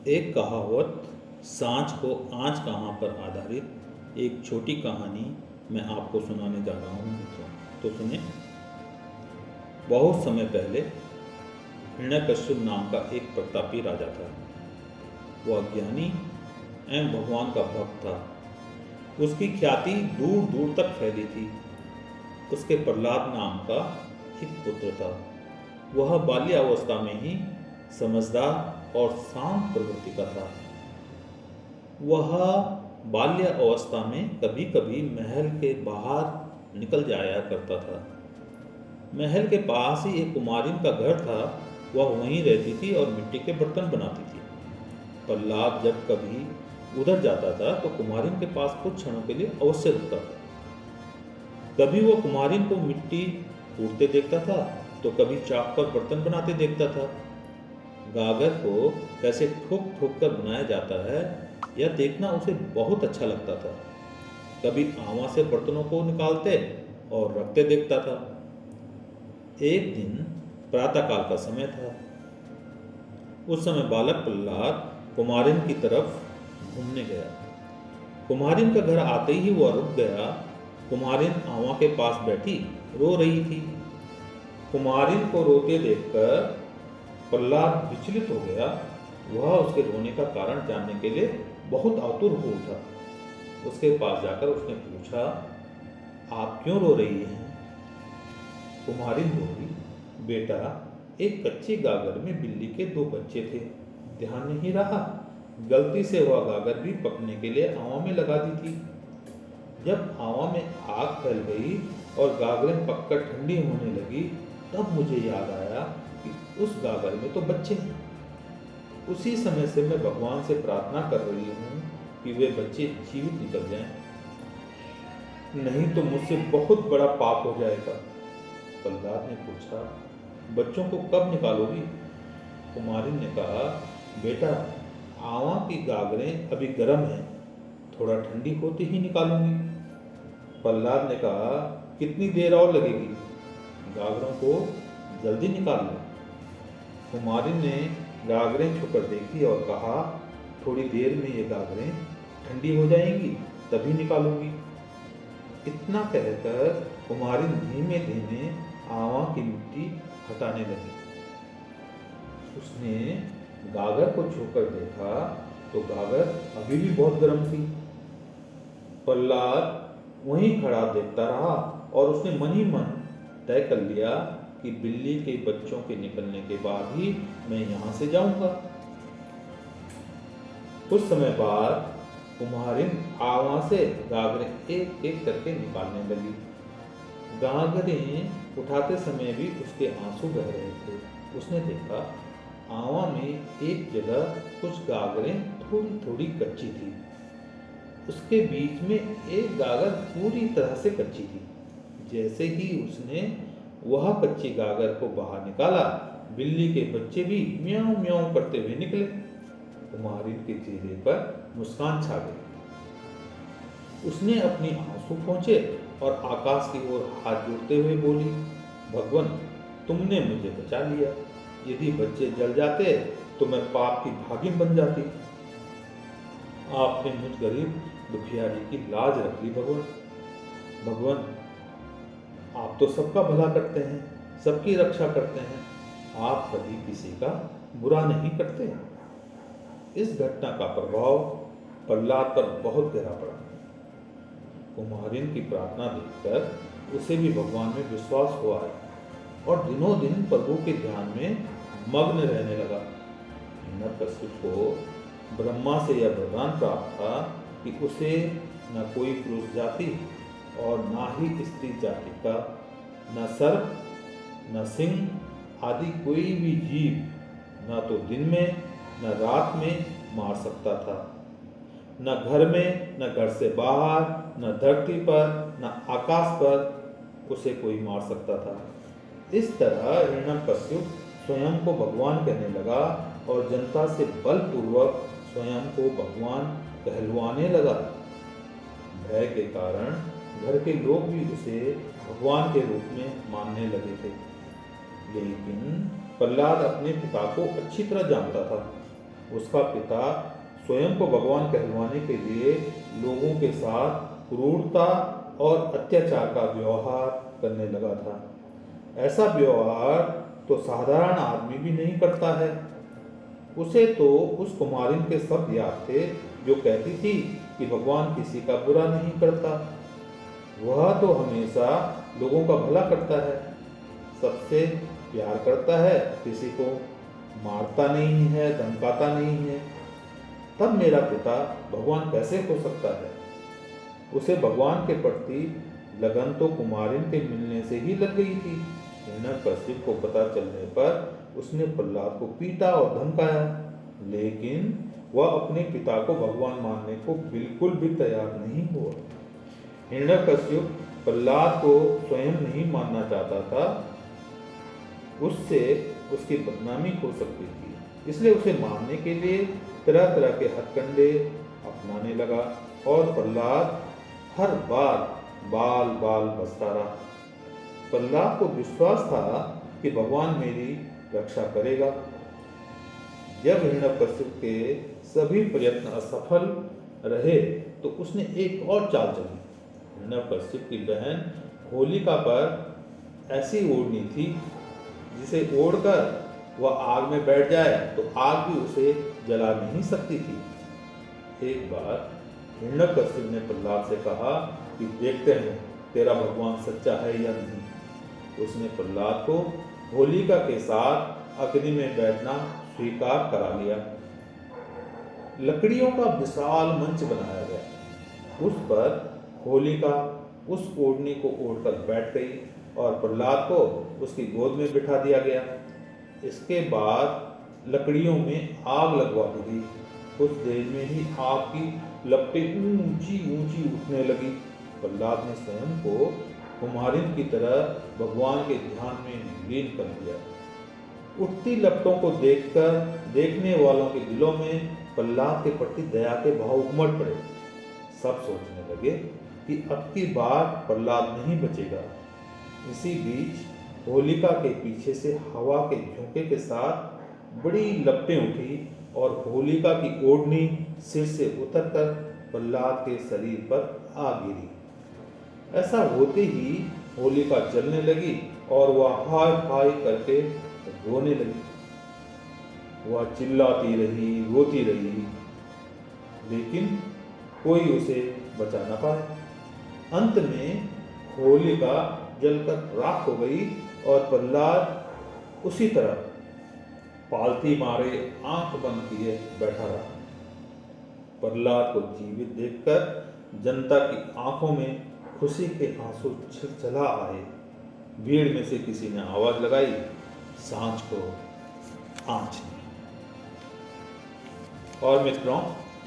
एक कहावत सांच को आँच कहाँ पर आधारित एक छोटी कहानी मैं आपको सुनाने जा रहा हूँ मित्रों। तो सुने। बहुत समय पहले हिरण्यकश्यप नाम का एक प्रतापी राजा था। वह ज्ञानी एवं भगवान का भक्त था। उसकी ख्याति दूर दूर तक फैली थी। उसके प्रहलाद नाम का एक पुत्र था। वह बाल्यावस्था में ही समझदार और शांत प्रवृत्ति का था। वह बाल्य अवस्था में कभी कभी महल के बाहर निकल जाया करता था। महल के पास ही एक कुमारिन का घर था। वह वहीं रहती थी और मिट्टी के बर्तन बनाती थी। प्रहलाद जब कभी उधर जाता था तो कुमारिन के पास कुछ क्षणों के लिए अवश्य रुकता था। कभी वो कुमारिन को मिट्टी कूटते देखता था तो कभी चाक पर बर्तन बनाते देखता था। गागर को कैसे ठोक ठोक कर बनाया जाता है यह देखना उसे बहुत अच्छा लगता था। कभी आवा से बर्तनों को निकालते और रखते देखता था। एक दिन प्रातःकाल का समय था। उस समय बालक प्रहलाद कुमारिन की तरफ घूमने गया। कुमारिन का घर आते ही वह रुक गया। कुमारिन आवा के पास बैठी रो रही थी। कुमारिन को रोते देखकर प्रहलाद विचलित हो गया। वह उसके रोने का कारण जानने के लिए बहुत आतुर हो उठा। उसके पास जाकर उसने पूछा, आप क्यों रो रही हैं? कुमारिन बोली, बेटा, एक कच्चे गागर में बिल्ली के 2 बच्चे थे। ध्यान नहीं रहा। गलती से वह गागर भी पकने के लिए आवा में लगा दी थी। जब आवा में आग फैल गई और गागरें पककर ठंडी होने लगी तब मुझे याद आया कि उस गागर में तो बच्चे हैं। उसी समय से मैं भगवान से प्रार्थना कर रही हूँ कि वे बच्चे जीवित निकल जाएं, नहीं तो मुझसे बहुत बड़ा पाप हो जाएगा। प्रहलाद ने पूछा, बच्चों को कब निकालोगी? कुमारिन ने कहा, बेटा, आवा की गागरें अभी गर्म हैं, थोड़ा ठंडी होते ही निकालूंगी। प्रहलाद ने कहा, कितनी देर और लगेगी? गागरों को जल्दी निकाल लो। कुमारिन ने गागरें छुकर देखी और कहा, थोड़ी देर में ये गागरें ठंडी हो जाएंगी, तभी निकालूंगी। इतना कहकर कुमारिन धीमे धीमे आवा की मिट्टी हटाने लगी। उसने गागर को छूकर देखा तो गागर अभी भी बहुत गर्म थी। प्रहलाद वहीं खड़ा देखता रहा और उसने मन ही मन तय कर लिया कि बिल्ली के बच्चों के निकलने के बाद ही मैं यहाँ से जाऊंगा। कुछ समय बाद कुम्हारिन आवा से गागरें एक एक करके निकालने लगी। गागरें उठाते समय भी उसके आंसू बह रहे थे। उसने देखा आवा में एक जगह कुछ गागरें थोड़ी थोड़ी कच्ची थी। उसके बीच में एक गागर पूरी तरह से कच्ची थी। जैसे ही उसने वह कच्ची गागर को बाहर निकाला, बिल्ली के बच्चे भी म्याऊं म्याऊं करते हुए निकले। कुम्हारिन के चेहरे पर मुस्कान छा गई। उसने अपनी आंसू पोंछे और आकाश की ओर हाथ जोड़ते हुए बोली, भगवान, तुमने मुझे बचा लिया। यदि बच्चे जल जाते तो मैं पाप की भागिन बन जाती। आपने मुझ गरीब दुखियारी की लाज रख ली भगवान। भगवान, आप तो सबका भला करते हैं, सबकी रक्षा करते हैं। आप कभी किसी का बुरा नहीं करते। इस घटना का प्रभाव प्रहलाद पर बहुत गहरा पड़ा। कुम्हारिन की प्रार्थना देखकर उसे भी भगवान में विश्वास हुआ है और दिनों दिन प्रभु के ध्यान में मग्न रहने लगा। हिरण्यकश्यप को ब्रह्मा से यह वरदान प्राप्त था कि उसे न कोई पुरुष जाति और न ही स्त्री जाति का, न सर्प, न सिंह आदि कोई भी जीव न तो दिन में न रात में मार सकता था। न घर में, न घर से बाहर, न धरती पर, न आकाश पर उसे कोई मार सकता था। इस तरह हिरण्यकश्यप स्वयं को भगवान कहने लगा और जनता से बलपूर्वक स्वयं को भगवान कहलवाने लगा। भय के कारण घर के लोग भी उसे भगवान के रूप में मानने लगे थे। लेकिन प्रहलाद अपने पिता को अच्छी तरह जानता था। उसका पिता स्वयं को भगवान कहलवाने के लिए लोगों के साथ क्रूरता और अत्याचार का व्यवहार करने लगा था। ऐसा व्यवहार तो साधारण आदमी भी नहीं करता है। उसे तो उस कुमारिन के शब्द याद थे जो कहती थी कि भगवान किसी का बुरा नहीं करता, वह तो हमेशा लोगों का भला करता है, सबसे प्यार करता है, किसी को मारता नहीं है, धमकाता नहीं है। तब मेरा पिता भगवान कैसे हो सकता है? उसे भगवान के प्रति लगन तो कुमारिन के मिलने से ही लग गई थी। हिरण्यकशिपु को पता चलने पर उसने प्रहलाद को पीटा और धमकाया, लेकिन वह अपने पिता को भगवान मानने को बिल्कुल भी तैयार नहीं हुआ। हिरण्यकशिपु प्रहलाद को स्वयं नहीं मानना चाहता था, उससे उसकी बदनामी हो सकती थी, इसलिए उसे मारने के लिए तरह तरह के हथकंडे अपनाने लगा और प्रहलाद हर बार बाल बाल बचता रहा। प्रहलाद को विश्वास था कि भगवान मेरी रक्षा करेगा। जब हिरण्यकशिपु के सभी प्रयत्न असफल रहे तो उसने एक और चाल चली। हिरण्यकशिपु की बहन होलिका पर ऐसी ओढ़नी थी जिसे ओढ़कर वह आग में बैठ जाए तो आग भी उसे जला नहीं सकती थी। एक बार हिरण्यकशिपु ने प्रहलाद से कहा कि देखते हैं तेरा भगवान सच्चा है या नहीं। उसने प्रहलाद को होलिका के साथ अग्नि में बैठना स्वीकार करा लिया। लकड़ियों का विशाल मंच बनाया गया, उस पर होलिका उस ओढ़नी को ओढ़कर बैठ गई और प्रहलाद को उसकी गोद में बिठा दिया गया। इसके बाद लकड़ियों में आग लगवा दी गई। कुछ देर में ही आग की लपटें ऊंची ऊंची उठने लगी। प्रहलाद ने स्वयं को कुमारिन की तरह भगवान के ध्यान में लीन कर दिया। उठती लपटों को देखकर देखने वालों के दिलों में प्रहलाद के प्रति दया के भाव उमड़ पड़े। सब सोचने लगे कि अब की बार प्रहलाद नहीं बचेगा। इसी बीच होलिका के पीछे से हवा के झोंके के साथ बड़ी लपटें उठी और होलिका की ओढ़नी सिर से उतरकर प्रहलाद के शरीर पर आ गिरी। ऐसा होते ही होलिका जलने लगी और वह हाय हाय करके रोने लगी। वह चिल्लाती रही, रोती रही, लेकिन कोई उसे बचा न पाया। अंत में होलिका जलकर राख हो गई और प्रहलाद उसी तरह पालती मारे आंख बंद किए बैठा रहा। प्रहलाद को जीवित देखकर जनता की आंखों में खुशी के आंसू छलछला आए। भीड़ में से किसी ने आवाज लगाई, सांझ को आंच नहीं। और मित्रों,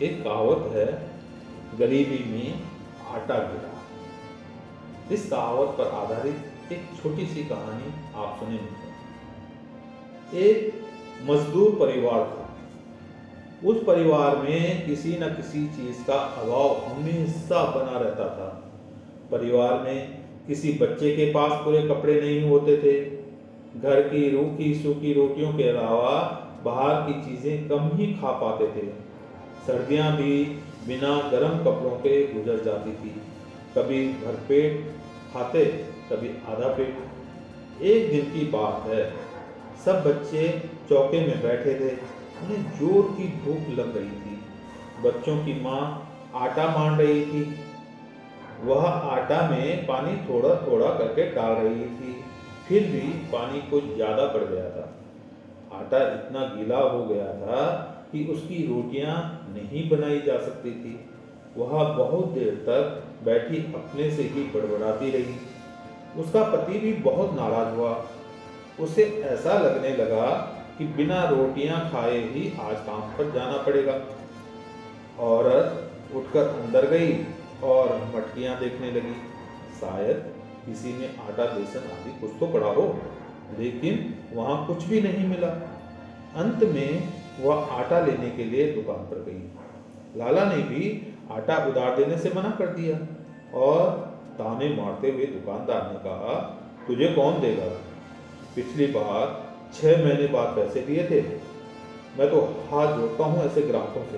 एक कहावत है, गरीबी में आटा गिरा। इस कहावत पर आधारित एक छोटी सी कहानी आप सुने मित्रों। एक मजदूर परिवार था। उस परिवार में किसी न किसी चीज का अभाव हमेशा बना रहता था। परिवार में किसी बच्चे के पास पूरे कपड़े नहीं होते थे। घर की रूखी सूखी रोटियों के अलावा बाहर की चीजें कम ही खा पाते थे। सर्दियां भी बिना गर्म कपड़ों के गुजर जाती थी। कभी भरपेट खाते, कभी आधा पेट। एक दिन की बात है, सब बच्चे चौके में बैठे थे। उन्हें जोर की भूख लग रही थी। बच्चों की माँ आटा मान रही थी। वह आटा में पानी थोड़ा थोड़ा करके डाल रही थी, फिर भी पानी कुछ ज्यादा पड़ गया था। आटा इतना गीला हो गया था कि उसकी रोटियां नहीं बनाई जा सकती थी। वह बहुत देर तक बैठी अपने से ही बड़बड़ाती रही। उसका पति भी बहुत नाराज हुआ। उसे ऐसा लगने लगा कि बिना रोटियां खाए ही आज काम पर जाना पड़ेगा। औरत उठकर अंदर गई और मटकियां देखने लगी। शायद किसी ने आटा, बेसन आदि कुछ तो पड़ा हो, लेकिन वहां कुछ भी नहीं मिला। अंत में वह आटा लेने के लिए दुकान पर गई। लाला ने भी आटा उधार देने से मना कर दिया और ताने मारते हुए दुकानदार ने कहा, तुझे कौन देगा? पिछली बार 6 महीने बाद पैसे दिए थे। मैं तो हाथ जोड़ता हूँ ऐसे ग्राहकों से।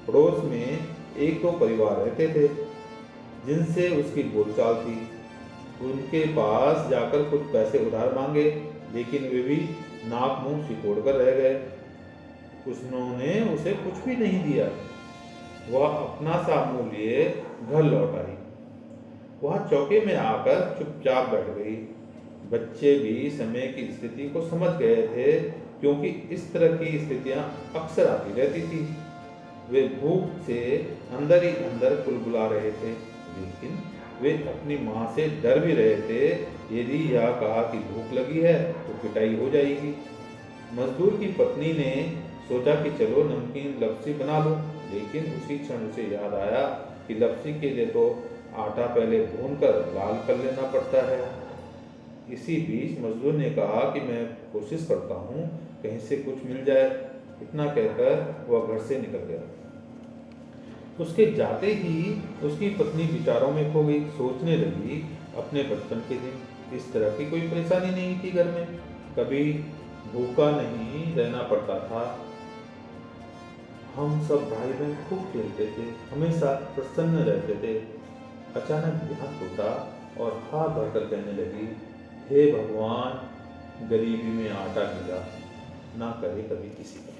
पड़ोस में एक दो परिवार रहते थे जिनसे उसकी बोलचाल थी। उनके पास जाकर कुछ पैसे उधार मांगे, लेकिन वे भी नाक मुंह सिकोड़ कर रह गए। उन्होंने उसे कुछ भी नहीं दिया। वह अपना सा मुंह लिए घर लौट आई। वह चौके में आकर चुपचाप बैठ गई। बच्चे भी समय की स्थिति को समझ गए थे, क्योंकि इस तरह की स्थितियां अक्सर आती रहती थी। वे भूख से अंदर ही अंदर कुलबुला रहे थे, लेकिन वे अपनी माँ से डर भी रहे थे। यदि यह कहा कि भूख लगी है तो पिटाई हो जाएगी। मजदूर की पत्नी ने सोचा कि चलो नमकीन लपसी बना लो, लेकिन उसी क्षण उसे याद आया कि लपसी के लिए तो आटा पहले भूनकर लाल कर लेना पड़ता है। इसी बीच मजदूर ने कहा कि मैं कोशिश करता हूँ, कहीं से कुछ मिल जाए। इतना कहकर वह घर से निकल गया। उसके जाते ही उसकी पत्नी विचारों में खो गई। सोचने लगी अपने बचपन के दिन। इस तरह की कोई परेशानी नहीं थी घर में, कभी भूखा नहीं रहना पड़ता था। हम सब भाई बहन खूब खेलते थे, हमेशा प्रसन्न रहते थे। अचानक ध्यान टूटा और हाथ भरकर कहने लगी, हे भगवान, गरीबी में आटा गिरा, ना करे कभी किसी का।